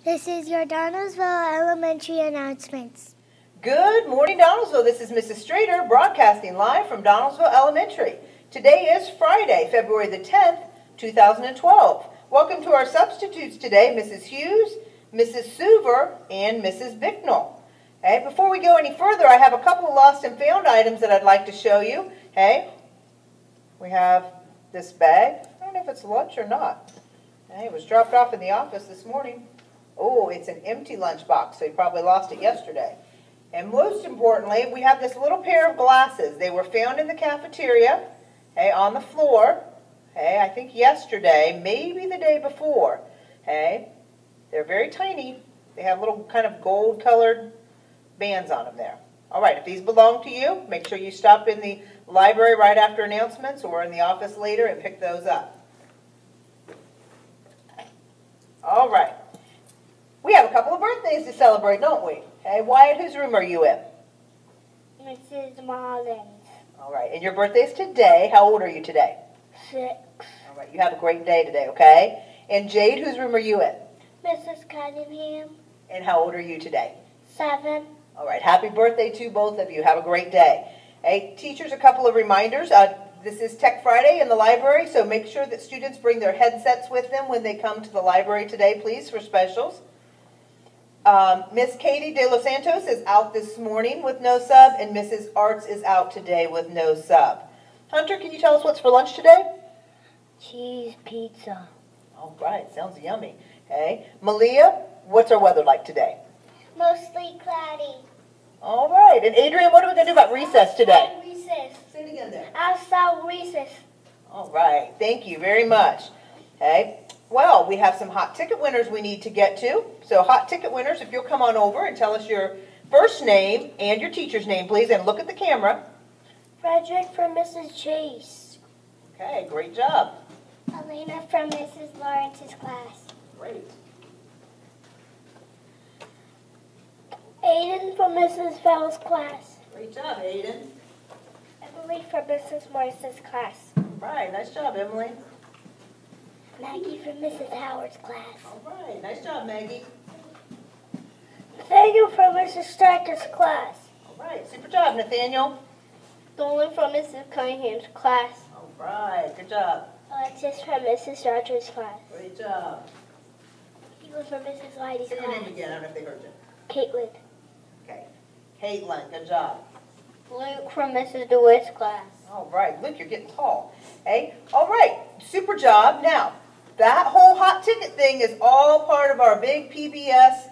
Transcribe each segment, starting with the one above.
This is your Donnelsville Elementary Announcements. Good morning, Donnelsville. This is Mrs. Strader broadcasting live from Donnelsville Elementary. Today is Friday, February the 10th, 2012. Welcome to our substitutes today, Mrs. Hughes, Mrs. Suver, and Mrs. Bicknell. Okay, before we go any further, I have a couple of lost and found items that I'd like to show you. Okay, we have this bag. I don't know if it's lunch or not. Okay, it was dropped off in the office this morning. Oh, it's an empty lunchbox, so you probably lost it yesterday. And most importantly, we have this little pair of glasses. They were found in the cafeteria, okay, on the floor, okay, I think yesterday, maybe the day before. Okay, they're very tiny. They have little kind of gold-colored bands on them there. All right, if these belong to you, make sure you stop in the library right after announcements or in the office later and pick those up. All right. We have a couple of birthdays to celebrate, don't we? Okay, Wyatt, whose room are you in? Mrs. Mullins. All right, and your birthday's today. How old are you today? 6. All right, you have a great day today, okay? And Jade, whose room are you in? Mrs. Cunningham. And how old are you today? 7. All right, happy birthday to both of you. Have a great day. Hey, teachers, a couple of reminders. This is Tech Friday in the library, so make sure that students bring their headsets with them when they come to the library today, please, for specials. Miss Katie De Los Santos is out this morning with no sub, and Mrs. Arts is out today with no sub. Hunter, can you tell us what's for lunch today? Cheese pizza. All right, sounds yummy. Okay, Malia, what's our weather like today? Mostly cloudy. All right, and Adrian, what are we going to do about recess today? Recess. Say it again there. Outside recess. All right, thank you very much. Okay. Well, we have some hot ticket winners we need to get to. So hot ticket winners, if you'll come on over and tell us your first name and your teacher's name, please, and look at the camera. Frederick from Mrs. Chase. Okay, great job. Elena from Mrs. Lawrence's class. Great. Aiden from Mrs. Fell's class. Great job, Aiden. Emily from Mrs. Morris's class. All right, nice job, Emily. Maggie from Mrs. Howard's class. All right, nice job, Maggie. Nathaniel from Mrs. Stryker's class. All right, super job, Nathaniel. Dolan from Mrs. Cunningham's class. All right, good job. Alexis from Mrs. Rogers' class. Great job. Caitlin from Mrs. Whitey's Say your class. name again, I don't know if they heard you. Caitlin. Okay, Caitlin, good job. Luke from Mrs. DeWitt's class. All right, Luke, you're getting tall. Hey, all right, super job. Now, that whole hot ticket thing is all part of our big PBS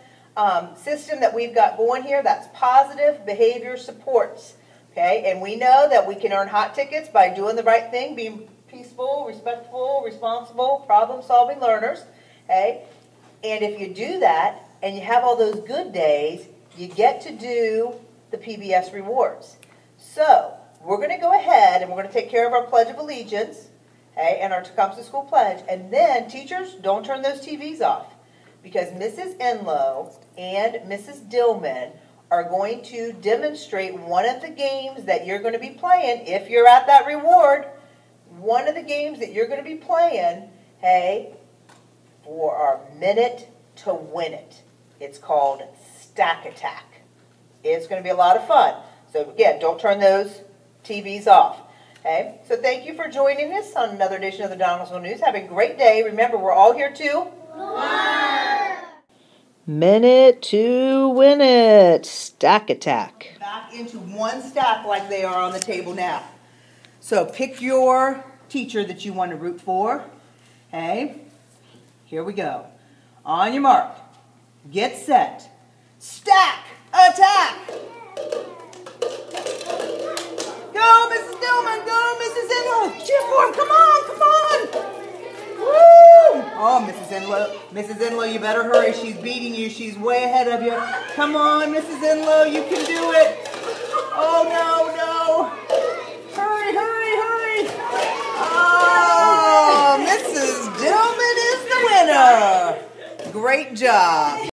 system that we've got going here. That's positive behavior supports. Okay, and we know that we can earn hot tickets by doing the right thing, being peaceful, respectful, responsible, problem-solving learners. Okay, and if you do that and you have all those good days, you get to do the PBS rewards. So, we're going to go ahead and we're going to take care of our Pledge of Allegiance, okay, and our Tecumseh School Pledge. And then, teachers, don't turn those TVs off, because Mrs. Enlow and Mrs. Dillman are going to demonstrate one of the games that you're going to be playing if you're at that reward. One of the games that you're going to be playing, hey, for our Minute to Win It. It's called Stack Attack. It's going to be a lot of fun. So again, don't turn those TVs off. Okay? So thank you for joining us on another edition of the Donnelsville News. Have a great day. Remember, we're all here to learn. Minute to Win It. Stack Attack. Back into one stack like they are on the table now. So pick your teacher that you want to root for. Okay? Here we go. On your mark. Get set. Stack Attack. Go, Mrs. Dillman. Go, Mrs. Enlow. Cheer for him. Come on. Come on. Woo! Oh, Mrs. Enlow. Mrs. Enlow, you better hurry. She's beating you. She's way ahead of you. Come on, Mrs. Enlow. You can do it. Oh, no, no. Hurry, hurry, hurry. Oh, Mrs. Dillman is the winner. Great job.